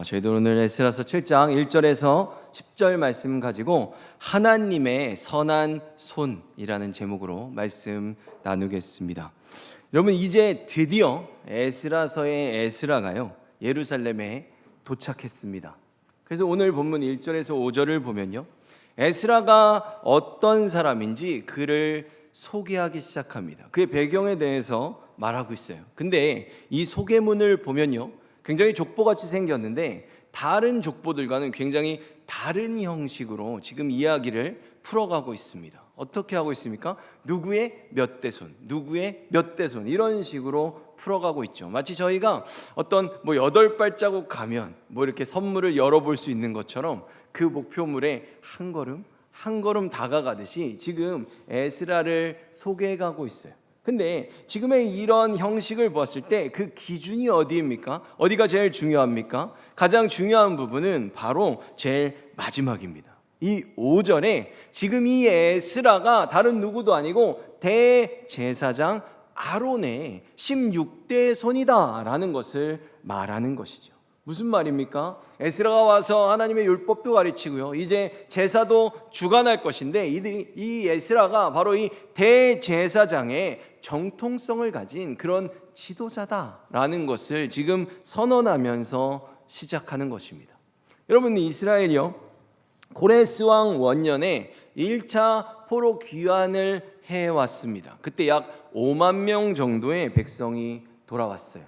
저희도 오늘 에스라서 7장 1절에서 10절 말씀 가지고 하나님의 선한 손이라는 제목으로 말씀 나누겠습니다. 여러분, 이제 드디어 에스라서의 에스라가요 예루살렘에 도착했습니다. 그래서 오늘 본문 1절에서 5절을 보면요, 에스라가 어떤 사람인지 그를 소개하기 시작합니다. 그의 배경에 대해서 말하고 있어요. 근데 이 소개문을 보면요, 굉장히 족보같이 생겼는데 다른 족보들과는 굉장히 다른 형식으로 지금 이야기를 풀어가고 있습니다. 어떻게 하고 있습니까? 누구의 몇 대손, 누구의 몇 대손, 이런 식으로 풀어가고 있죠. 마치 저희가 어떤 8발자국 가면 이렇게 선물을 열어볼 수 있는 것처럼 그 목표물에 한 걸음 한 걸음 다가가듯이 지금 에스라를 소개해가고 있어요. 근데 지금의 이런 형식을 보았을 때 그 기준이 어디입니까? 어디가 제일 중요합니까? 가장 중요한 부분은 바로 제일 마지막입니다. 이 5절에 지금 이 에스라가 다른 누구도 아니고 대제사장 아론의 16대 손이다 라는 것을 말하는 것이죠. 무슨 말입니까? 에스라가 와서 하나님의 율법도 가르치고요, 이제 제사도 주관할 것인데 이 에스라가 바로 이 대제사장의 정통성을 가진 그런 지도자다라는 것을 지금 선언하면서 시작하는 것입니다. 여러분, 이스라엘이요 고레스 왕 원년에 1차 포로 귀환을 해왔습니다. 그때 약 5만 명 정도의 백성이 돌아왔어요.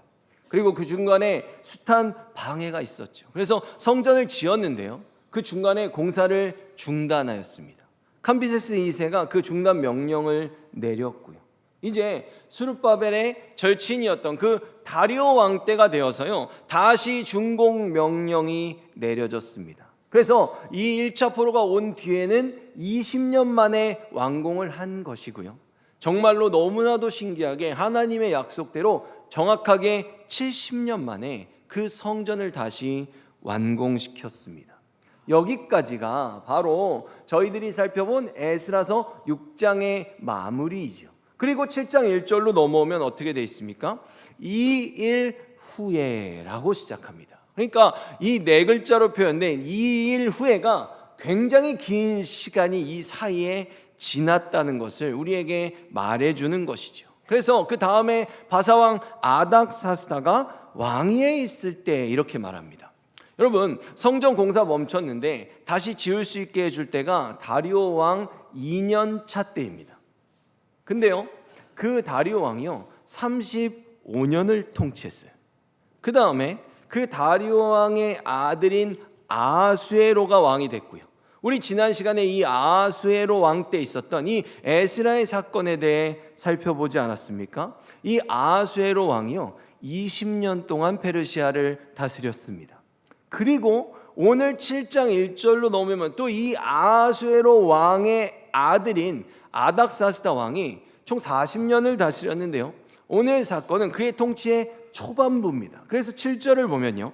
그리고 그 중간에 숱한 방해가 있었죠. 그래서 성전을 지었는데요, 그 중간에 공사를 중단하였습니다. 캄비세스 2세가 그 중단 명령을 내렸고요, 이제 스룹바벨의 절친이었던 그 다리오 왕 때가 되어서요 다시 준공 명령이 내려졌습니다. 그래서 이 1차 포로가 온 뒤에는 20년 만에 완공을 한 것이고요, 정말로 너무나도 신기하게 하나님의 약속대로 정확하게 70년 만에 그 성전을 다시 완공시켰습니다. 여기까지가 바로 저희들이 살펴본 에스라서 6장의 마무리이죠. 그리고 7장 1절로 넘어오면 어떻게 되어 있습니까? 이 일 후에 라고 시작합니다. 그러니까 이 네 글자로 표현된 이 일 후에가 굉장히 긴 시간이 이 사이에 지났다는 것을 우리에게 말해주는 것이죠. 그래서 그 다음에 바사왕 아닥사스다가 왕위에 있을 때 이렇게 말합니다. 여러분, 성전 공사 멈췄는데 다시 지을 수 있게 해줄 때가 다리오 왕 2년 차 때입니다. 근데요, 그 다리오 왕이요 35년을 통치했어요. 그 다음에 그 다리오 왕의 아들인 아하수에로가 왕이 됐고요, 우리 지난 시간에 이 아하수에로 왕 때 있었던 이 에스라의 사건에 대해 살펴보지 않았습니까? 이 아하수에로 왕이요 20년 동안 페르시아를 다스렸습니다. 그리고 오늘 7장 1절로 넘으면 또 이 아하수에로 왕의 아들인 아닥사스다 왕이 총 40년을 다스렸는데요, 오늘 사건은 그의 통치의 초반부입니다. 그래서 7절을 보면요,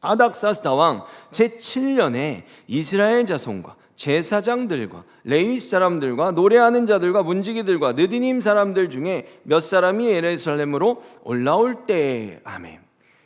아닥사스다 왕 제7년에 이스라엘 자손과 제사장들과 레위 사람들과 노래하는 자들과 문지기들과 느디님 사람들 중에 몇 사람이 예루살렘으로 올라올 때. 아멘.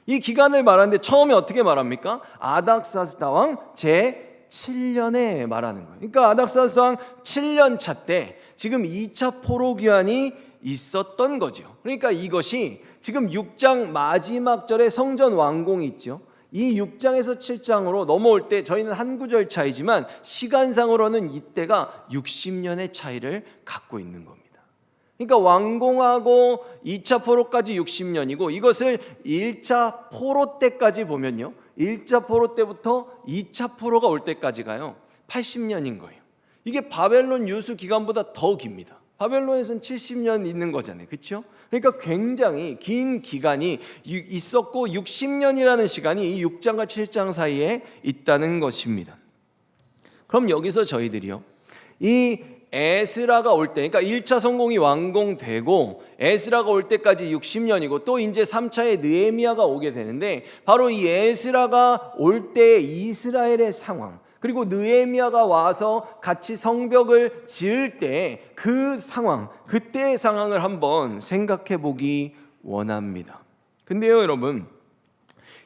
이 기간을 말하는데 처음에 어떻게 말합니까? 아닥사스다 왕 제7년에 말하는 거예요. 그러니까 아닥사스다 왕 7년 차 때 지금 2차 포로 귀환이 있었던 거죠. 그러니까 이것이 지금 6장 마지막 절에 성전 완공이 있죠. 이 6장에서 7장으로 넘어올 때 저희는 한 구절 차이지만 시간상으로는 이때가 60년의 차이를 갖고 있는 겁니다. 그러니까 완공하고 2차 포로까지 60년이고 이것을 1차 포로 때까지 보면요, 1차 포로 때부터 2차 포로가 올 때까지가요 80년인 거예요. 이게 바벨론 유수 기간보다 더 깁니다. 바벨론에서는 70년 있는 거잖아요, 그렇죠? 그러니까 굉장히 긴 기간이 있었고 60년이라는 시간이 이 6장과 7장 사이에 있다는 것입니다. 그럼 여기서 저희들이요, 이 에스라가 올 때, 그러니까 1차 성공이 완공되고 에스라가 올 때까지 60년이고 또 이제 3차에 느헤미야가 오게 되는데, 바로 이 에스라가 올 때 이스라엘의 상황, 그리고 느헤미야가 와서 같이 성벽을 지을 때 그 상황, 그때의 상황을 한번 생각해 보기 원합니다. 근데요, 여러분,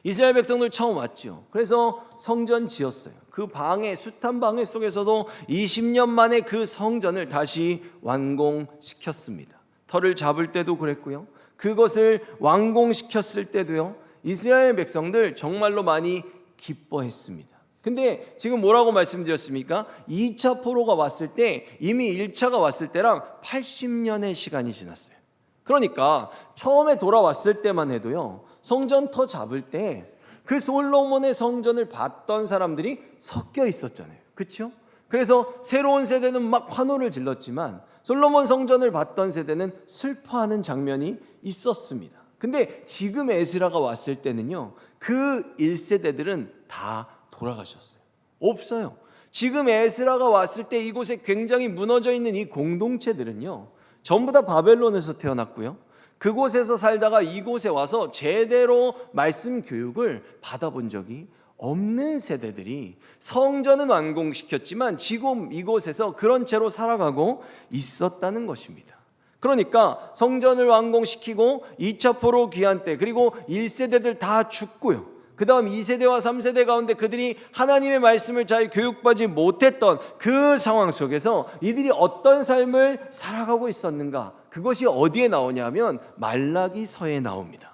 이스라엘 백성들 처음 왔죠. 그래서 성전 지었어요. 그 방에, 숱한 방해 속에서도 20년 만에 그 성전을 다시 완공시켰습니다. 터를 잡을 때도 그랬고요. 그것을 완공시켰을 때도요. 이스라엘 백성들 정말로 많이 기뻐했습니다. 근데 지금 뭐라고 말씀드렸습니까? 2차 포로가 왔을 때 이미 1차가 왔을 때랑 80년의 시간이 지났어요. 그러니까 처음에 돌아왔을 때만 해도요, 성전 터 잡을 때 그 솔로몬의 성전을 봤던 사람들이 섞여 있었잖아요. 그렇죠? 그래서 새로운 세대는 막 환호를 질렀지만 솔로몬 성전을 봤던 세대는 슬퍼하는 장면이 있었습니다. 근데 지금 에스라가 왔을 때는요, 그 1세대들은 다 돌아가셨어요. 없어요. 지금 에스라가 왔을 때 이곳에 굉장히 무너져 있는 이 공동체들은요, 전부 다 바벨론에서 태어났고요, 그곳에서 살다가 이곳에 와서 제대로 말씀 교육을 받아본 적이 없는 세대들이 성전은 완공시켰지만 지금 이곳에서 그런 채로 살아가고 있었다는 것입니다. 그러니까 성전을 완공시키고 2차 포로 귀환 때, 그리고 1세대들 다 죽고요, 그 다음 2세대와 3세대 가운데 그들이 하나님의 말씀을 잘 교육받지 못했던 그 상황 속에서 이들이 어떤 삶을 살아가고 있었는가, 그것이 어디에 나오냐면 말라기서에 나옵니다.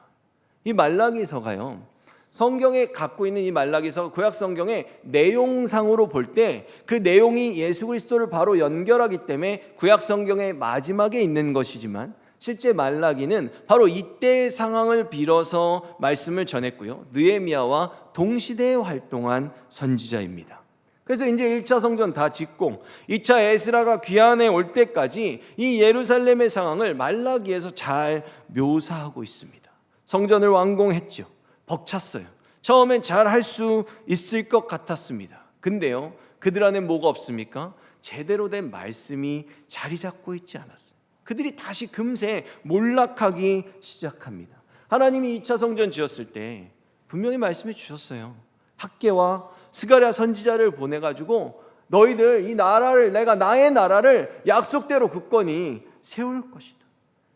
이 말라기서가요, 성경에 갖고 있는 이 말라기서, 구약 성경의 내용상으로 볼 때 그 내용이 예수 그리스도를 바로 연결하기 때문에 구약 성경의 마지막에 있는 것이지만, 실제 말라기는 바로 이때의 상황을 빌어서 말씀을 전했고요, 느헤미야와 동시대에 활동한 선지자입니다. 그래서 이제 1차 성전 다 짓고 2차 에스라가 귀환해 올 때까지 이 예루살렘의 상황을 말라기에서 잘 묘사하고 있습니다. 성전을 완공했죠. 벅찼어요. 처음엔 잘 할 수 있을 것 같았습니다. 근데요, 그들 안에 뭐가 없습니까? 제대로 된 말씀이 자리 잡고 있지 않았어요. 그들이 다시 금세 몰락하기 시작합니다. 하나님이 2차 성전 지었을 때 분명히 말씀해 주셨어요. 학개와 스가랴 선지자를 보내가지고 너희들 이 나라를, 내가 나의 나라를 약속대로 굳건히 세울 것이다.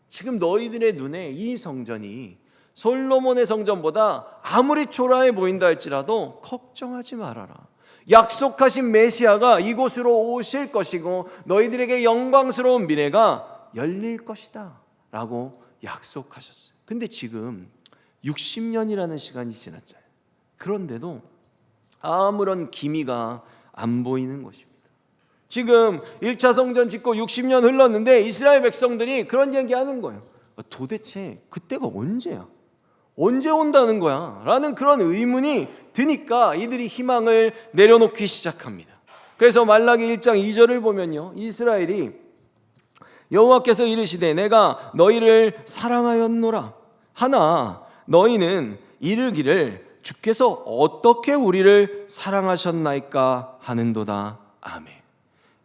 지금 너희들의 눈에 이 성전이 솔로몬의 성전보다 아무리 초라해 보인다 할지라도 걱정하지 말아라. 약속하신 메시아가 이곳으로 오실 것이고 너희들에게 영광스러운 미래가 열릴 것이다 라고 약속하셨어요. 근데 지금 60년이라는 시간이 지났잖아요. 그런데도 아무런 기미가 안 보이는 것입니다. 지금 1차 성전 짓고 60년 흘렀는데 이스라엘 백성들이 그런 얘기하는 거예요. 도대체 그때가 언제야? 언제 온다는 거야? 라는 그런 의문이 드니까 이들이 희망을 내려놓기 시작합니다. 그래서 말라기 1장 2절을 보면요, 이스라엘이 여호와께서 이르시되 내가 너희를 사랑하였노라 하나 너희는 이르기를 주께서 어떻게 우리를 사랑하셨나이까 하는도다. 아멘.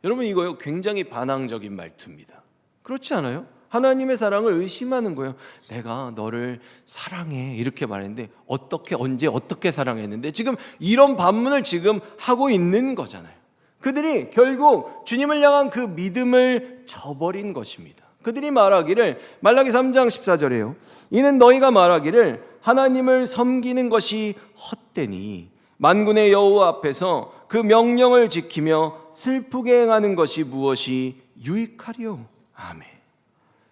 여러분, 이거요 굉장히 반항적인 말투입니다. 그렇지 않아요? 하나님의 사랑을 의심하는 거예요. 내가 너를 사랑해 이렇게 말했는데 어떻게, 언제, 어떻게 사랑했는데, 지금 이런 반문을 지금 하고 있는 거잖아요. 그들이 결국 주님을 향한 그 믿음을 저버린 것입니다. 그들이 말하기를, 말라기 3장 14절에요. 이는 너희가 말하기를 하나님을 섬기는 것이 헛되니 만군의 여호와 앞에서 그 명령을 지키며 슬프게 행하는 것이 무엇이 유익하리요. 아멘.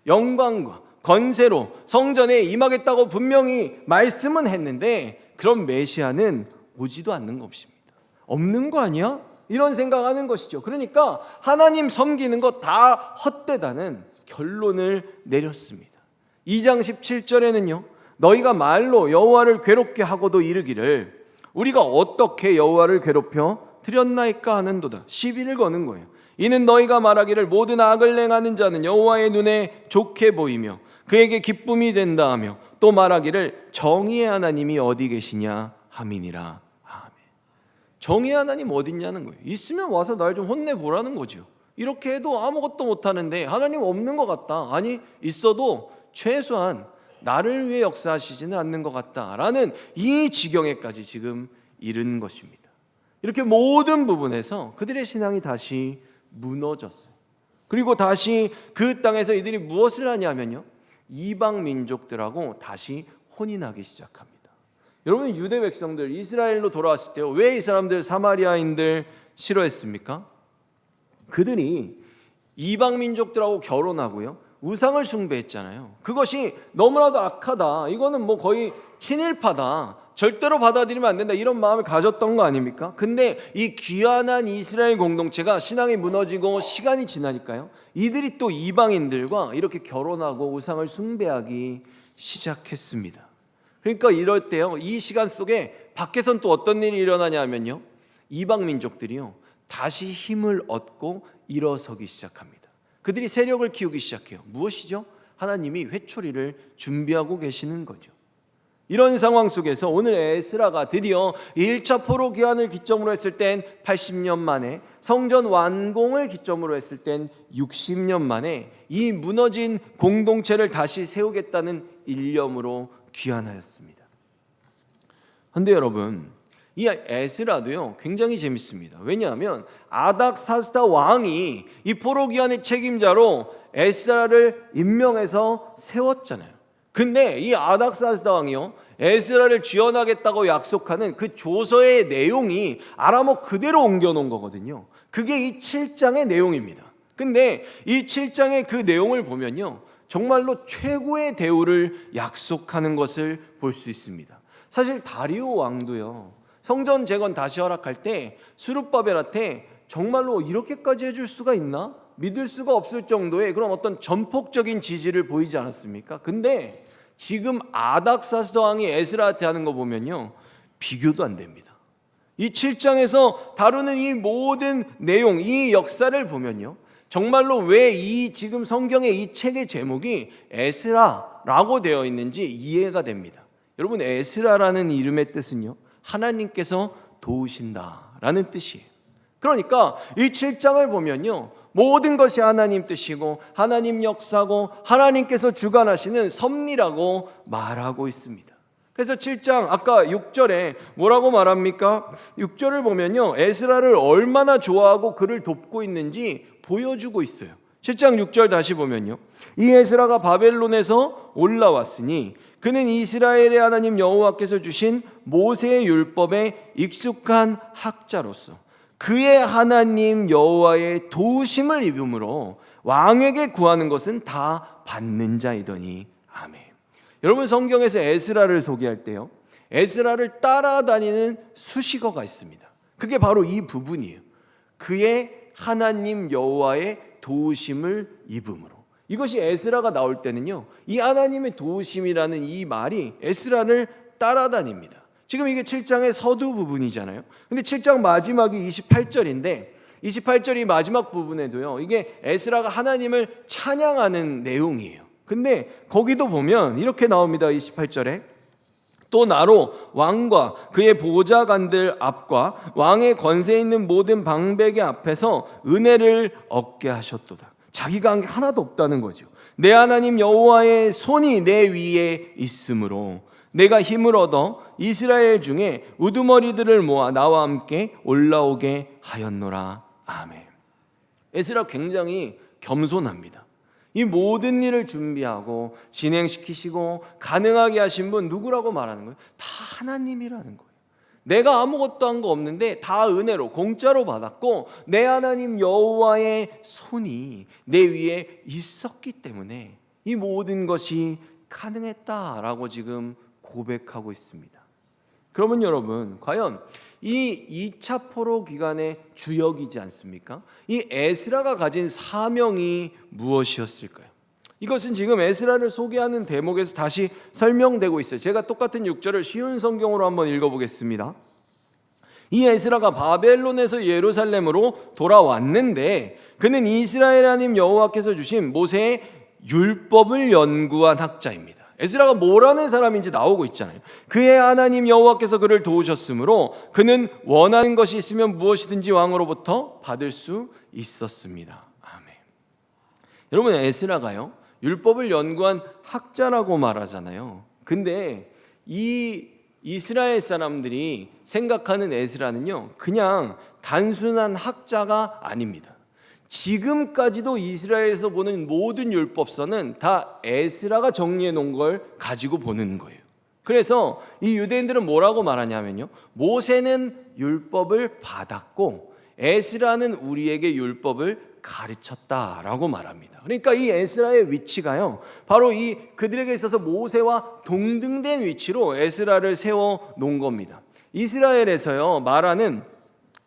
영광과 건세로 성전에 임하겠다고 분명히 말씀은 했는데 그런 메시아는 오지도 않는 것입니다. 없는 거 아니야? 이런 생각하는 것이죠. 그러니까 하나님 섬기는 거 다 헛되다는 결론을 내렸습니다. 2장 17절에는요, 너희가 말로 여호와를 괴롭게 하고도 이르기를 우리가 어떻게 여호와를 괴롭혀 드렸나이까 하는도다. 시비를 거는 거예요. 이는 너희가 말하기를 모든 악을 행하는 자는 여호와의 눈에 좋게 보이며 그에게 기쁨이 된다 하며 또 말하기를 정의의 하나님이 어디 계시냐 함이니라. 아멘. 정의의 하나님 어디 있냐는 거예요. 있으면 와서 날 좀 혼내보라는 거죠. 이렇게 해도 아무것도 못하는데 하나님 없는 것 같다. 아니, 있어도 최소한 나를 위해 역사하시지는 않는 것 같다라는 이 지경에까지 지금 이른 것입니다. 이렇게 모든 부분에서 그들의 신앙이 다시 무너졌어요. 그리고 다시 그 땅에서 이들이 무엇을 하냐면요, 이방 민족들하고 다시 혼인하기 시작합니다. 여러분, 유대 백성들 이스라엘로 돌아왔을 때 왜 이 사람들 사마리아인들 싫어했습니까? 그들이 이방 민족들하고 결혼하고요, 우상을 숭배했잖아요. 그것이 너무나도 악하다, 이거는 뭐 거의 친일파다, 절대로 받아들이면 안 된다, 이런 마음을 가졌던 거 아닙니까? 근데 이 귀환한 이스라엘 공동체가 신앙이 무너지고 시간이 지나니까요, 이들이 또 이방인들과 이렇게 결혼하고 우상을 숭배하기 시작했습니다. 그러니까 이럴 때요, 이 시간 속에 밖에선 또 어떤 일이 일어나냐면요, 이방 민족들이요 다시 힘을 얻고 일어서기 시작합니다. 그들이 세력을 키우기 시작해요. 무엇이죠? 하나님이 회초리를 준비하고 계시는 거죠. 이런 상황 속에서 오늘 에스라가 드디어 1차 포로 귀환을 기점으로 했을 땐 80년 만에, 성전 완공을 기점으로 했을 땐 60년 만에 이 무너진 공동체를 다시 세우겠다는 일념으로 귀환하였습니다. 그런데 여러분, 이 에스라도요 굉장히 재밌습니다. 왜냐하면 아닥사스다 왕이 이 포로 귀환의 책임자로 에스라를 임명해서 세웠잖아요. 근데 이 아닥사스다 왕이요, 에스라를 지원하겠다고 약속하는 그 조서의 내용이 아람어 그대로 옮겨놓은 거거든요. 그게 이 7장의 내용입니다. 근데 이 7장의 그 내용을 보면요, 정말로 최고의 대우를 약속하는 것을 볼 수 있습니다. 사실 다리오 왕도요, 성전 재건 다시 허락할 때 스룹바벨한테 정말로 이렇게까지 해줄 수가 있나? 믿을 수가 없을 정도의 그런 어떤 전폭적인 지지를 보이지 않았습니까? 근데 지금 아닥사스다 왕이 에스라한테 하는 거 보면요, 비교도 안 됩니다. 이 7장에서 다루는 이 모든 내용, 이 역사를 보면요, 정말로 왜 이 지금 성경의 이 책의 제목이 에스라라고 되어 있는지 이해가 됩니다. 여러분, 에스라라는 이름의 뜻은요, 하나님께서 도우신다라는 뜻이에요. 그러니까 이 7장을 보면요, 모든 것이 하나님 뜻이고 하나님 역사고 하나님께서 주관하시는 섭리라고 말하고 있습니다. 그래서 7장 아까 6절에 뭐라고 말합니까? 6절을 보면요, 에스라를 얼마나 좋아하고 그를 돕고 있는지 보여주고 있어요. 7장 6절 다시 보면요, 이 에스라가 바벨론에서 올라왔으니 그는 이스라엘의 하나님 여호와께서 주신 모세의 율법에 익숙한 학자로서 그의 하나님 여호와의 도우심을 입음으로 왕에게 구하는 것은 다 받는 자이더니 아멘. 여러분, 성경에서 에스라를 소개할 때요, 에스라를 따라다니는 수식어가 있습니다. 그게 바로 이 부분이에요. 그의 하나님 여호와의 도우심을 입음으로. 이것이 에스라가 나올 때는요, 이 하나님의 도우심이라는 이 말이 에스라를 따라다닙니다. 지금 이게 7장의 서두 부분이잖아요. 근데 7장 마지막이 28절인데 28절이 마지막 부분에도요, 이게 에스라가 하나님을 찬양하는 내용이에요. 근데 거기도 보면 이렇게 나옵니다. 28절에 또 나로 왕과 그의 보좌관들 앞과 왕의 권세 있는 모든 방백의 앞에서 은혜를 얻게 하셨도다. 자기가 한 게 하나도 없다는 거죠. 내 하나님 여호와의 손이 내 위에 있으므로 내가 힘을 얻어 이스라엘 중에 우두머리들을 모아 나와 함께 올라오게 하였노라. 아멘. 에스라 굉장히 겸손합니다. 이 모든 일을 준비하고 진행시키시고 가능하게 하신 분 누구라고 말하는 거예요? 다 하나님이라는 거예요. 내가 아무것도 한 거 없는데 다 은혜로 공짜로 받았고 내 하나님 여호와의 손이 내 위에 있었기 때문에 이 모든 것이 가능했다라고 지금 고백하고 있습니다. 그러면 여러분, 과연 이 2차 포로 기간의 주역이지 않습니까? 이 에스라가 가진 사명이 무엇이었을까요? 이것은 지금 에스라를 소개하는 대목에서 다시 설명되고 있어요. 제가 똑같은 6절을 쉬운 성경으로 한번 읽어보겠습니다. 이 에스라가 바벨론에서 예루살렘으로 돌아왔는데 그는 이스라엘 하나님 여호와께서 주신 모세의 율법을 연구한 학자입니다. 에스라가 뭐라는 사람인지 나오고 있잖아요. 그의 하나님 여호와께서 그를 도우셨으므로 그는 원하는 것이 있으면 무엇이든지 왕으로부터 받을 수 있었습니다. 아멘. 여러분, 에스라가요 율법을 연구한 학자라고 말하잖아요. 근데 이 이스라엘 사람들이 생각하는 에스라는요 그냥 단순한 학자가 아닙니다. 지금까지도 이스라엘에서 보는 모든 율법서는 다 에스라가 정리해 놓은 걸 가지고 보는 거예요. 그래서 이 유대인들은 뭐라고 말하냐면요, 모세는 율법을 받았고 에스라는 우리에게 율법을 가르쳤다라고 말합니다. 그러니까 이 에스라의 위치가요, 바로 이 그들에게 있어서 모세와 동등된 위치로 에스라를 세워 놓은 겁니다. 이스라엘에서요 말하는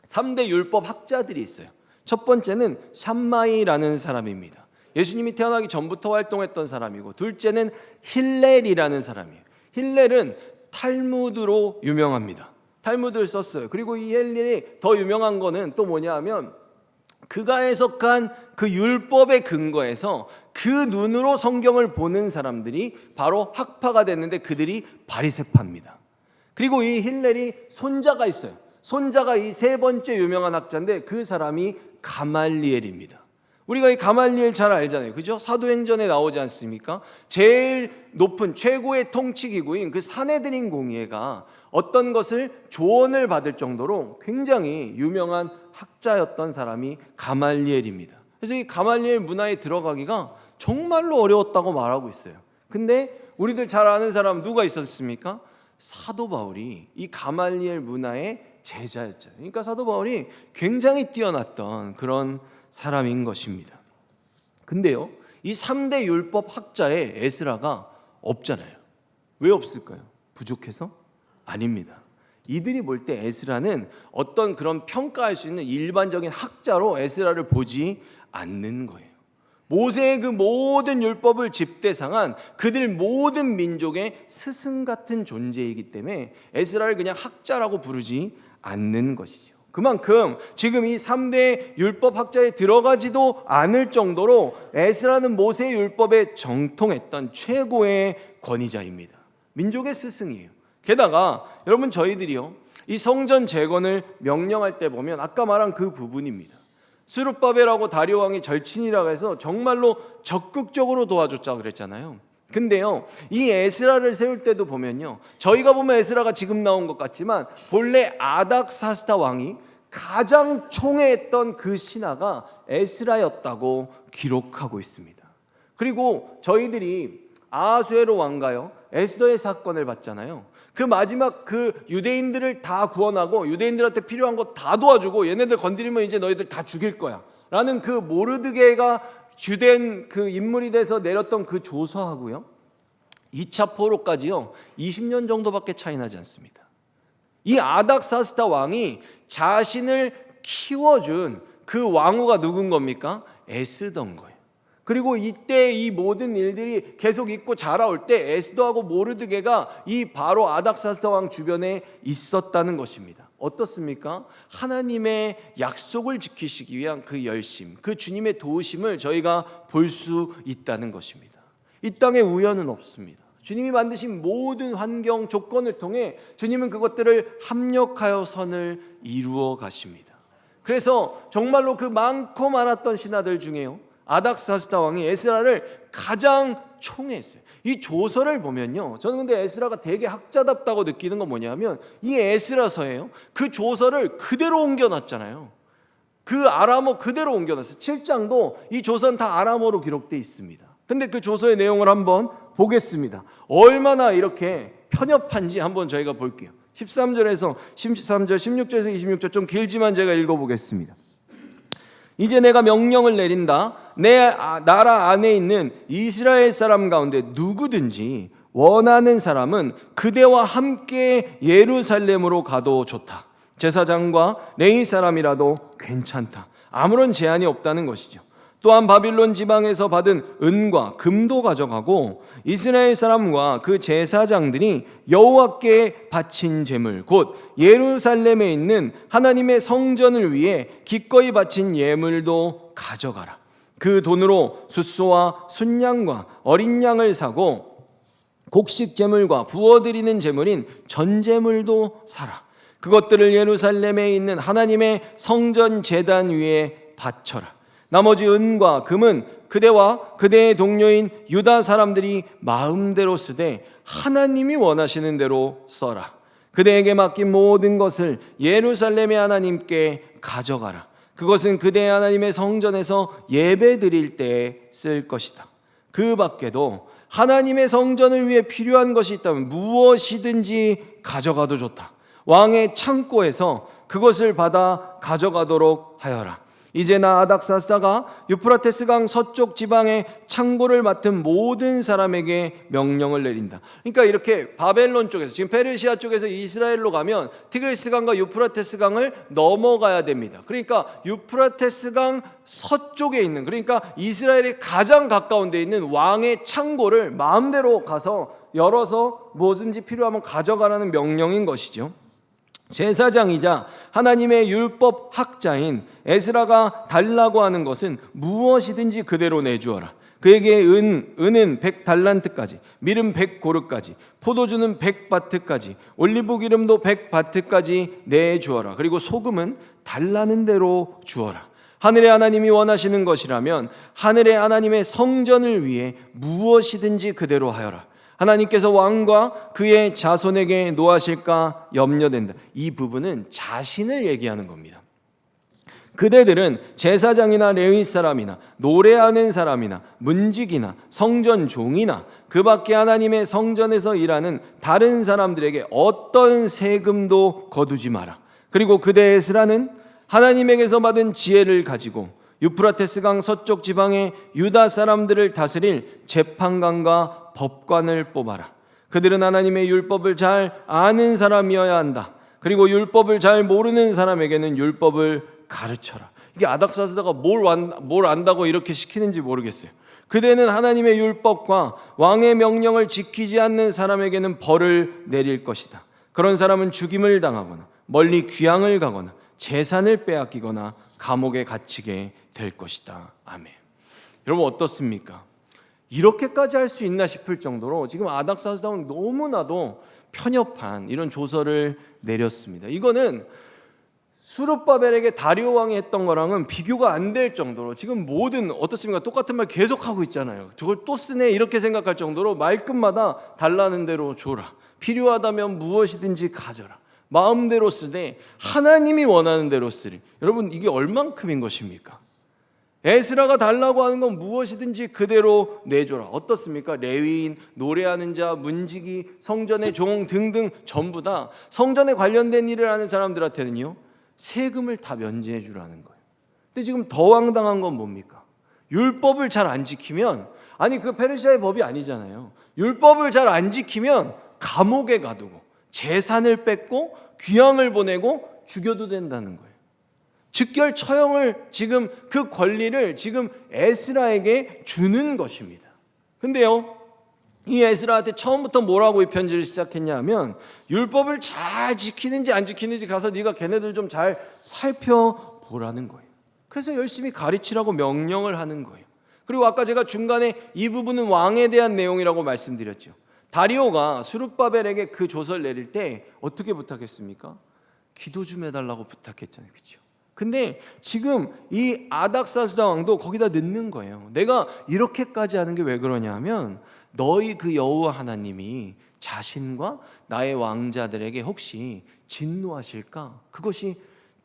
3대 율법 학자들이 있어요. 첫 번째는 샴마이라는 사람입니다. 예수님이 태어나기 전부터 활동했던 사람이고, 둘째는 힐렐이라는 사람이에요. 힐렐은 탈무드로 유명합니다. 탈무드를 썼어요. 그리고 이 힐렐이 더 유명한 거는 또 뭐냐 하면, 그가 해석한 그 율법의 근거에서 그 눈으로 성경을 보는 사람들이 바로 학파가 됐는데, 그들이 바리새파입니다. 그리고 이 힐렐이 손자가 있어요. 손자가 이 세 번째 유명한 학자인데, 그 사람이 가말리엘입니다. 우리가 이 가말리엘 잘 알잖아요, 그죠? 사도행전에 나오지 않습니까? 제일 높은 최고의 통치기구인 그 산헤드린 공의회가 어떤 것을 조언을 받을 정도로 굉장히 유명한 학자였던 사람이 가말리엘입니다. 그래서 이 가말리엘 문화에 들어가기가 정말로 어려웠다고 말하고 있어요. 근데 우리들 잘 아는 사람 누가 있었습니까? 사도 바울이 이 가말리엘 문화의 제자였죠. 그러니까 사도 바울이 굉장히 뛰어났던 그런 사람인 것입니다. 근데요, 이 3대 율법 학자의 에스라가 없잖아요. 왜 없을까요? 부족해서? 아닙니다. 이들이 볼 때 에스라는 어떤 그런 평가할 수 있는 일반적인 학자로 에스라를 보지 않는 거예요. 모세의 그 모든 율법을 집대상한 그들 모든 민족의 스승 같은 존재이기 때문에 에스라를 그냥 학자라고 부르지 않는 것이죠. 그만큼 지금 이 3대 율법 학자에 들어가지도 않을 정도로 에스라는 모세의 율법에 정통했던 최고의 권위자입니다. 민족의 스승이에요. 게다가 여러분, 저희들이요, 이 성전 재건을 명령할 때 보면 아까 말한 그 부분입니다. 스룹바벨하고 다리오 왕이 절친이라고 해서 정말로 적극적으로 도와줬자 그랬잖아요. 근데요, 이 에스라를 세울 때도 보면요, 저희가 보면 에스라가 지금 나온 것 같지만 본래 아닥사스다 왕이 가장 총애했던 그 신하가 에스라였다고 기록하고 있습니다. 그리고 저희들이 아하수에로 왕가요, 에스더의 사건을 봤잖아요. 그 마지막 그 유대인들을 다 구원하고 유대인들한테 필요한 거 다 도와주고, 얘네들 건드리면 이제 너희들 다 죽일 거야 라는 그 모르드게가 주된 그 인물이 돼서 내렸던 그 조서하고요, 2차 포로까지요 20년 정도밖에 차이 나지 않습니다. 이 아닥사스다 왕이 자신을 키워준 그 왕후가 누군 겁니까? 에스더인 거예요. 그리고 이때 이 모든 일들이 계속 있고 자라올 때 에스더하고 모르드게가 이 바로 아닥사스다 왕 주변에 있었다는 것입니다. 어떻습니까? 하나님의 약속을 지키시기 위한 그 열심, 그 주님의 도우심을 저희가 볼 수 있다는 것입니다. 이 땅에 우연은 없습니다. 주님이 만드신 모든 환경 조건을 통해 주님은 그것들을 합력하여 선을 이루어 가십니다. 그래서 정말로 그 많고 많았던 신하들 중에요, 아닥사스다 왕이 에스라를 가장 총애했어요. 이 조서를 보면요, 저는 근데 에스라가 되게 학자답다고 느끼는 건 뭐냐면, 이 에스라서예요, 그 조서를 그대로 옮겨놨잖아요. 그 아람어 그대로 옮겨놨어요. 7장도 이 조서는 다 아람어로 기록되어 있습니다. 근데 그 조서의 내용을 한번 보겠습니다. 얼마나 이렇게 편협한지 한번 저희가 볼게요. 13절에서 13절, 16절에서 26절, 좀 길지만 제가 읽어보겠습니다. 이제 내가 명령을 내린다. 내 나라 안에 있는 이스라엘 사람 가운데 누구든지 원하는 사람은 그대와 함께 예루살렘으로 가도 좋다. 제사장과 레위 사람이라도 괜찮다. 아무런 제한이 없다는 것이죠. 또한 바빌론 지방에서 받은 은과 금도 가져가고 이스라엘 사람과 그 제사장들이 여호와께 바친 제물 곧 예루살렘에 있는 하나님의 성전을 위해 기꺼이 바친 예물도 가져가라. 그 돈으로 숫소와 순양과 어린 양을 사고 곡식 제물과 부어드리는 제물인 전제물도 사라. 그것들을 예루살렘에 있는 하나님의 성전 제단 위에 바쳐라. 나머지 은과 금은 그대와 그대의 동료인 유다 사람들이 마음대로 쓰되 하나님이 원하시는 대로 써라. 그대에게 맡긴 모든 것을 예루살렘의 하나님께 가져가라. 그것은 그대의 하나님의 성전에서 예배 드릴 때에 쓸 것이다. 그 밖에도 하나님의 성전을 위해 필요한 것이 있다면 무엇이든지 가져가도 좋다. 왕의 창고에서 그것을 받아 가져가도록 하여라. 이제 나 아닥사스다가 유프라테스 강 서쪽 지방의 창고를 맡은 모든 사람에게 명령을 내린다. 그러니까 이렇게 바벨론 쪽에서, 지금 페르시아 쪽에서 이스라엘로 가면 티그리스 강과 유프라테스 강을 넘어가야 됩니다. 그러니까 유프라테스 강 서쪽에 있는, 그러니까 이스라엘이 가장 가까운 데 있는 왕의 창고를 마음대로 가서 열어서 뭐든지 필요하면 가져가라는 명령인 것이죠. 제사장이자 하나님의 율법 학자인 에스라가 달라고 하는 것은 무엇이든지 그대로 내주어라. 그에게 은은 100달란트까지, 미름 100고르까지, 포도주는 100바트까지, 올리브 기름도 100바트까지 내주어라. 그리고 소금은 달라는 대로 주어라. 하늘의 하나님이 원하시는 것이라면 하늘의 하나님의 성전을 위해 무엇이든지 그대로 하여라. 하나님께서 왕과 그의 자손에게 노하실까 염려된다. 이 부분은 자신을 얘기하는 겁니다. 그대들은 제사장이나 레위 사람이나 노래하는 사람이나 문직이나 성전 종이나 그 밖에 하나님의 성전에서 일하는 다른 사람들에게 어떤 세금도 거두지 마라. 그리고 그대 에스라는 하나님에게서 받은 지혜를 가지고 유프라테스 강 서쪽 지방의 유다 사람들을 다스릴 재판관과 법관을 뽑아라. 그들은 하나님의 율법을 잘 아는 사람이어야 한다. 그리고 율법을 잘 모르는 사람에게는 율법을 가르쳐라. 이게 아닥사스다가 뭘 안다고 이렇게 시키는지 모르겠어요. 그대는 하나님의 율법과 왕의 명령을 지키지 않는 사람에게는 벌을 내릴 것이다. 그런 사람은 죽임을 당하거나 멀리 귀향을 가거나 재산을 빼앗기거나 감옥에 갇히게 될 것이다. 아멘. 여러분 어떻습니까? 이렇게까지 할 수 있나 싶을 정도로 지금 아닥사스다는 너무나도 편협한 이런 조서를 내렸습니다. 이거는 수르바벨에게 다리오 왕이 했던 거랑은 비교가 안 될 정도로 지금 모든 어떻습니까? 똑같은 말 계속하고 있잖아요. 저걸 또 쓰네 이렇게 생각할 정도로 말끝마다 달라는 대로 줘라. 필요하다면 무엇이든지 가져라. 마음대로 쓰되 하나님이 원하는 대로 쓰리. 여러분 이게 얼만큼인 것입니까? 에스라가 달라고 하는 건 무엇이든지 그대로 내줘라. 어떻습니까? 레위인, 노래하는 자, 문지기, 성전의 종 등등 전부 다 성전에 관련된 일을 하는 사람들한테는요 세금을 다 면제해 주라는 거예요. 근데 지금 더 황당한 건 뭡니까? 율법을 잘 안 지키면, 아니 그 페르시아의 법이 아니잖아요. 율법을 잘 안 지키면 감옥에 가두고 재산을 뺏고 귀향을 보내고 죽여도 된다는 거예요. 즉결 처형을 지금 그 권리를 지금 에스라에게 주는 것입니다. 근데요, 이 에스라한테 처음부터 뭐라고 이 편지를 시작했냐면 율법을 잘 지키는지 안 지키는지 가서 네가 걔네들 좀 잘 살펴보라는 거예요. 그래서 열심히 가르치라고 명령을 하는 거예요. 그리고 아까 제가 중간에 이 부분은 왕에 대한 내용이라고 말씀드렸죠. 다리오가 수르바벨에게 그 조서를 내릴 때 어떻게 부탁했습니까? 기도 좀 해달라고 부탁했잖아요. 그렇죠? 근데 지금 이 아닥사스다 왕도 거기다 넣는 거예요. 내가 이렇게까지 하는 게 왜 그러냐 하면 너희 그 여호와 하나님이 자신과 나의 왕자들에게 혹시 진노하실까? 그것이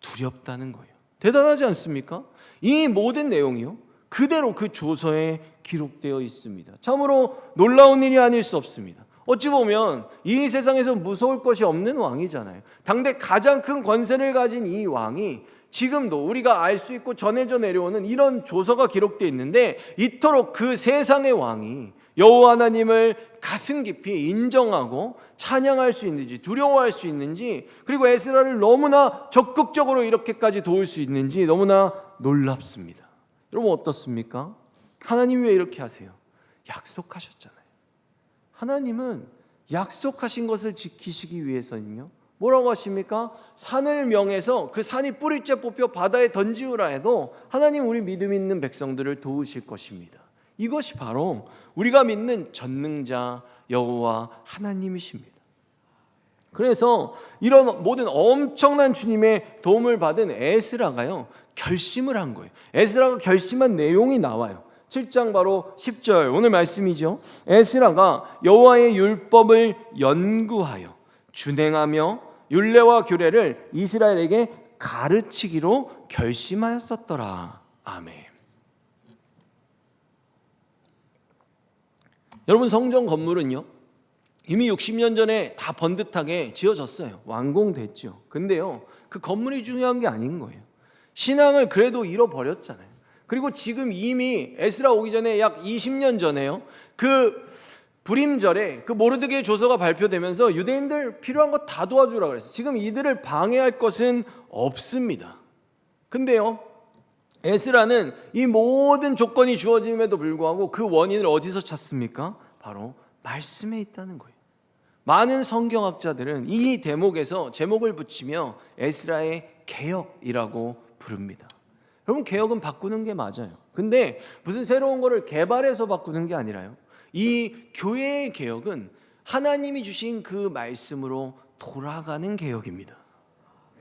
두렵다는 거예요. 대단하지 않습니까? 이 모든 내용이요 그대로 그 조서에 기록되어 있습니다. 참으로 놀라운 일이 아닐 수 없습니다. 어찌 보면 이 세상에서 무서울 것이 없는 왕이잖아요. 당대 가장 큰 권세를 가진 이 왕이 지금도 우리가 알 수 있고 전해져 내려오는 이런 조서가 기록되어 있는데 이토록 그 세상의 왕이 여호와 하나님을 가슴 깊이 인정하고 찬양할 수 있는지 두려워할 수 있는지, 그리고 에스라를 너무나 적극적으로 이렇게까지 도울 수 있는지 너무나 놀랍습니다. 여러분 어떻습니까? 하나님이 왜 이렇게 하세요? 약속하셨잖아요. 하나님은 약속하신 것을 지키시기 위해서는요 뭐라고 하십니까? 산을 명해서 그 산이 뿌리째 뽑혀 바다에 던지우라 해도 하나님 우리 믿음 있는 백성들을 도우실 것입니다. 이것이 바로 우리가 믿는 전능자 여호와 하나님이십니다. 그래서 이런 모든 엄청난 주님의 도움을 받은 에스라가요 결심을 한 거예요. 에스라가 결심한 내용이 나와요. 7장 바로 10절 오늘 말씀이죠. 에스라가 여호와의 율법을 연구하여 준행하며 율례와 규례를 이스라엘에게 가르치기로 결심하였었더라. 아멘. 여러분, 성전 건물은요 이미 60년 전에 다 번듯하게 지어졌어요. 완공됐죠. 근데요 그 건물이 중요한 게 아닌 거예요. 신앙을 그래도 잃어버렸잖아요. 그리고 지금 이미 에스라 오기 전에 약 20년 전에요 그 불임절에 그 모르드게의 조서가 발표되면서 유대인들 필요한 거 다 도와주라 그랬어요. 지금 이들을 방해할 것은 없습니다. 근데요 에스라는 이 모든 조건이 주어짐에도 불구하고 그 원인을 어디서 찾습니까? 바로 말씀에 있다는 거예요. 많은 성경학자들은 이 대목에서 제목을 붙이며 에스라의 개혁이라고 부릅니다. 여러분, 개혁은 바꾸는 게 맞아요. 근데 무슨 새로운 거를 개발해서 바꾸는 게 아니라요 이 교회의 개혁은 하나님이 주신 그 말씀으로 돌아가는 개혁입니다.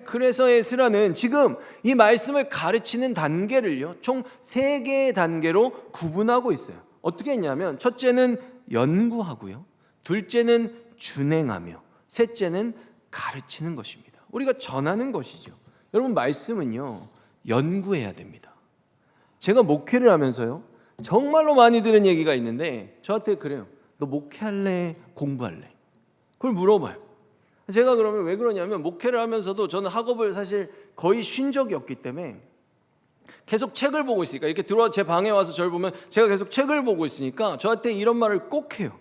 그래서 에스라는 지금 이 말씀을 가르치는 단계를요 총 3개의 단계로 구분하고 있어요. 어떻게 했냐면 첫째는 연구하고요, 둘째는 준행하며, 셋째는 가르치는 것입니다. 우리가 전하는 것이죠. 여러분, 말씀은요 연구해야 됩니다. 제가 목회를 하면서요 정말로 많이 들은 얘기가 있는데 저한테 그래요. 너 목회할래? 공부할래? 그걸 물어봐요. 제가 그러면 왜 그러냐면 목회를 하면서도 저는 학업을 사실 거의 쉰 적이 없기 때문에 계속 책을 보고 있으니까, 이렇게 들어와 제 방에 와서 저를 보면 제가 계속 책을 보고 있으니까 저한테 이런 말을 꼭 해요.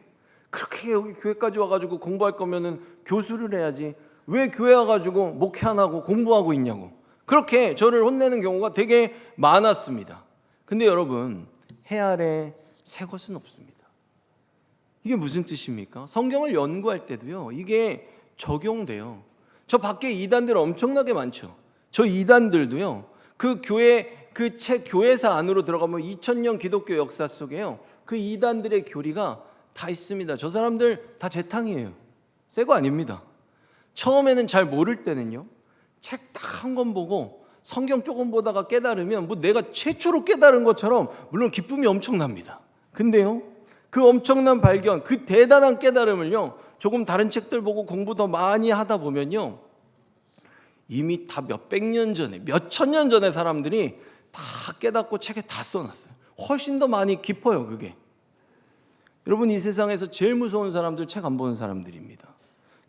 그렇게 여기 교회까지 와가지고 공부할 거면은 교수를 해야지 왜 교회 와가지고 목회 안 하고 공부하고 있냐고, 그렇게 저를 혼내는 경우가 되게 많았습니다. 근데 여러분, 해 아래 새 것은 없습니다. 이게 무슨 뜻입니까? 성경을 연구할 때도요 이게 적용돼요. 저 밖에 이단들 엄청나게 많죠. 저 이단들도요 그 교회 그 책 교회사 안으로 들어가면 2000년 기독교 역사 속에요 그 이단들의 교리가 다 있습니다. 저 사람들 다 재탕이에요. 새 거 아닙니다. 처음에는 잘 모를 때는요 책 딱 한 권 보고 성경 조금 보다가 깨달으면 뭐 내가 최초로 깨달은 것처럼 물론 기쁨이 엄청납니다. 근데요 그 엄청난 발견, 그 대단한 깨달음을요 조금 다른 책들 보고 공부 더 많이 하다 보면요 이미 다 몇백 년 전에, 몇천 년 전에 사람들이 다 깨닫고 책에 다 써놨어요. 훨씬 더 많이 깊어요. 그게 여러분, 이 세상에서 제일 무서운 사람들 책 안 보는 사람들입니다.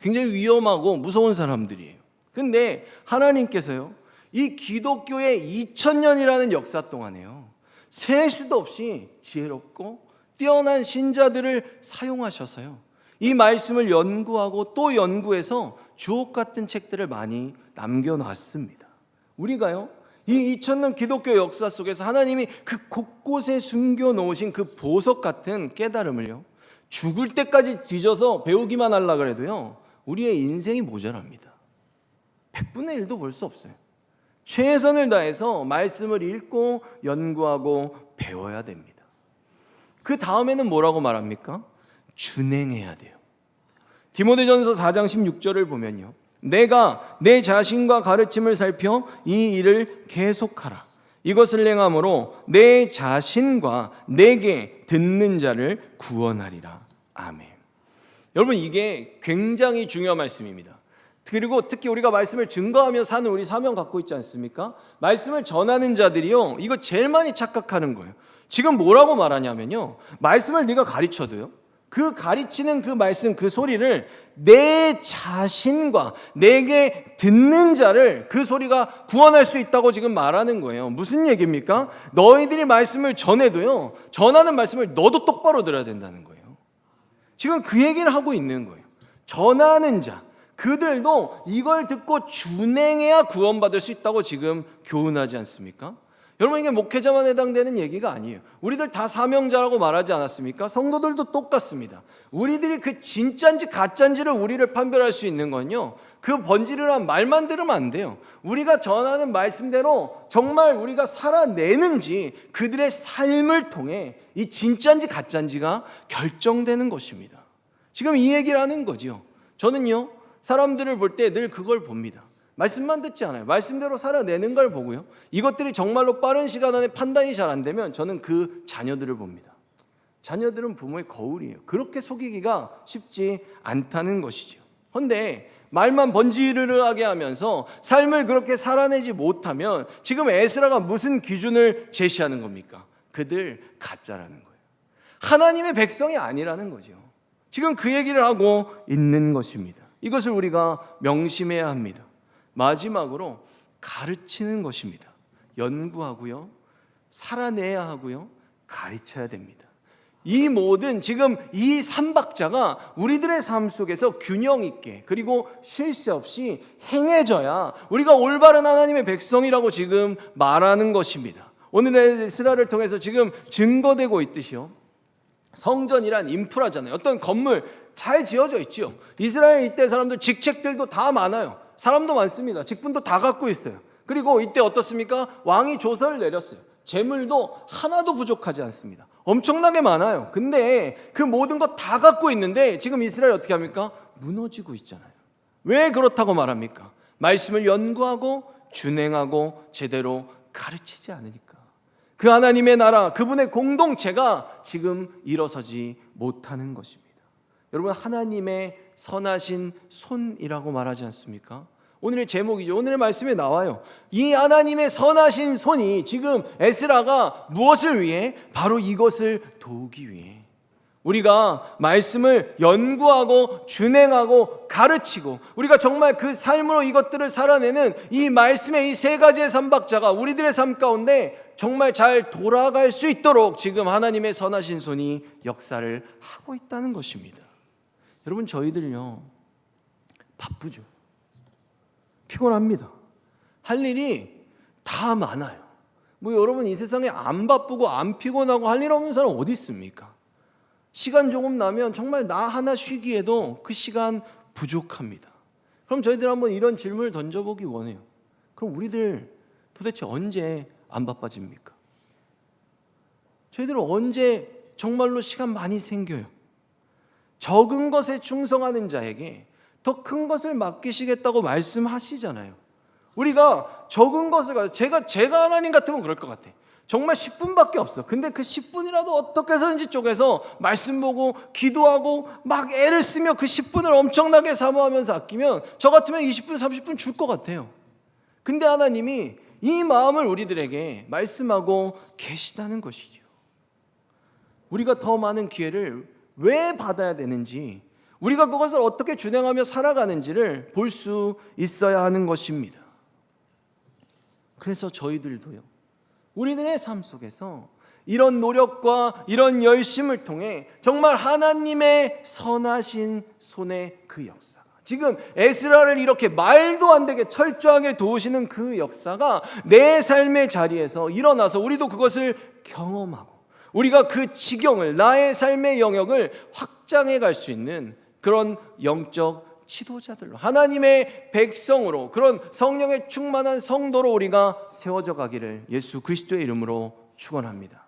굉장히 위험하고 무서운 사람들이에요. 근데 하나님께서요 이 기독교의 2000년이라는 역사 동안에요 셀 수도 없이 지혜롭고 뛰어난 신자들을 사용하셔서요 이 말씀을 연구하고 또 연구해서 주옥 같은 책들을 많이 남겨놨습니다. 우리가요 이 2000년 기독교 역사 속에서 하나님이 그 곳곳에 숨겨놓으신 그 보석 같은 깨달음을요 죽을 때까지 뒤져서 배우기만 하려고 해도요 우리의 인생이 모자랍니다. 100분의 1도 볼 수 없어요. 최선을 다해서 말씀을 읽고 연구하고 배워야 됩니다. 그 다음에는 뭐라고 말합니까? 준행해야 돼요. 디모데전서 4장 16절을 보면요 내가 내 자신과 가르침을 살펴 이 일을 계속하라. 이것을 행함으로 내 자신과 내게 듣는 자를 구원하리라. 아멘. 여러분, 이게 굉장히 중요한 말씀입니다. 그리고 특히 우리가 말씀을 증거하며 사는 우리 사명 갖고 있지 않습니까? 말씀을 전하는 자들이요 이거 제일 많이 착각하는 거예요. 지금 뭐라고 말하냐면요 말씀을 네가 가르쳐도요 그 가르치는 그 말씀, 그 소리를 내 자신과 내게 듣는 자를 그 소리가 구원할 수 있다고 지금 말하는 거예요. 무슨 얘기입니까? 너희들이 말씀을 전해도요 전하는 말씀을 너도 똑바로 들어야 된다는 거예요. 지금 그 얘기를 하고 있는 거예요. 전하는 자, 그들도 이걸 듣고 준행해야 구원받을 수 있다고 지금 교훈하지 않습니까? 여러분, 이게 목회자만 해당되는 얘기가 아니에요. 우리들 다 사명자라고 말하지 않았습니까? 성도들도 똑같습니다. 우리들이 그 진짜인지 가짜인지를 우리를 판별할 수 있는 건요 그 번지르르한 말만 들으면 안 돼요. 우리가 전하는 말씀대로 정말 우리가 살아내는지 그들의 삶을 통해 이 진짜인지 가짜인지가 결정되는 것입니다. 지금 이 얘기를 하는 거죠. 저는요 사람들을 볼 때 늘 그걸 봅니다. 말씀만 듣지 않아요. 말씀대로 살아내는 걸 보고요 이것들이 정말로 빠른 시간 안에 판단이 잘 안 되면 저는 그 자녀들을 봅니다. 자녀들은 부모의 거울이에요. 그렇게 속이기가 쉽지 않다는 것이죠. 그런데 말만 번지르르하게 하면서 삶을 그렇게 살아내지 못하면 지금 에스라가 무슨 기준을 제시하는 겁니까? 그들 가짜라는 거예요. 하나님의 백성이 아니라는 거죠. 지금 그 얘기를 하고 있는 것입니다. 이것을 우리가 명심해야 합니다. 마지막으로 가르치는 것입니다. 연구하고요, 살아내야 하고요, 가르쳐야 됩니다. 이 모든 지금 이 삼박자가 우리들의 삶 속에서 균형 있게 그리고 실수 없이 행해져야 우리가 올바른 하나님의 백성이라고 지금 말하는 것입니다. 오늘의 스라를 통해서 지금 증거되고 있듯이요, 성전이란 인프라잖아요. 어떤 건물 잘 지어져 있죠. 이스라엘 이때 사람들 직책들도 다 많아요. 사람도 많습니다. 직분도 다 갖고 있어요. 그리고 이때 어떻습니까? 왕이 조서를 내렸어요. 재물도 하나도 부족하지 않습니다. 엄청나게 많아요. 근데 그 모든 것 다 갖고 있는데 지금 이스라엘 어떻게 합니까? 무너지고 있잖아요. 왜 그렇다고 말합니까? 말씀을 연구하고 준행하고 제대로 가르치지 않으니까. 그 하나님의 나라, 그분의 공동체가 지금 일어서지 못하는 것입니다. 여러분, 하나님의 선하신 손이라고 말하지 않습니까? 오늘의 제목이죠. 오늘의 말씀에 나와요. 이 하나님의 선하신 손이 지금 에스라가 무엇을 위해? 바로 이것을 도우기 위해. 우리가 말씀을 연구하고 준행하고 가르치고 우리가 정말 그 삶으로 이것들을 살아내는 이 말씀의 이 세 가지의 삼박자가 우리들의 삶 가운데 정말 잘 돌아갈 수 있도록 지금 하나님의 선하신 손이 역사를 하고 있다는 것입니다. 여러분, 저희들요 바쁘죠. 피곤합니다. 할 일이 다 많아요. 여러분, 이 세상에 안 바쁘고 안 피곤하고 할 일 없는 사람 어디 있습니까? 시간 조금 나면 정말 나 하나 쉬기에도 그 시간 부족합니다. 그럼 저희들 한번 이런 질문을 던져보기 원해요. 그럼 우리들 도대체 언제 안 바빠집니까? 저희들은 언제 정말로 시간 많이 생겨요? 적은 것에 충성하는 자에게 더 큰 것을 맡기시겠다고 말씀하시잖아요. 우리가 적은 것을 가지고 제가 하나님 같으면 그럴 것 같아. 정말 10분밖에 없어. 근데 그 10분이라도 어떻게 해서든지 쪼개서 말씀 보고 기도하고 막 애를 쓰며 그 10분을 엄청나게 사모하면서 아끼면 저 같으면 20분 30분 줄 것 같아요. 근데 하나님이 이 마음을 우리들에게 말씀하고 계시다는 것이죠. 우리가 더 많은 기회를 왜 받아야 되는지, 우리가 그것을 어떻게 준행하며 살아가는지를 볼 수 있어야 하는 것입니다. 그래서 저희들도요, 우리들의 삶 속에서 이런 노력과 이런 열심을 통해 정말 하나님의 선하신 손의 그 역사가, 지금 에스라를 이렇게 말도 안 되게 철저하게 도우시는 그 역사가 내 삶의 자리에서 일어나서 우리도 그것을 경험하고 우리가 그 지경을, 나의 삶의 영역을 확장해 갈 수 있는 그런 영적 지도자들로, 하나님의 백성으로, 그런 성령의 충만한 성도로 우리가 세워져 가기를 예수 그리스도의 이름으로 축원합니다.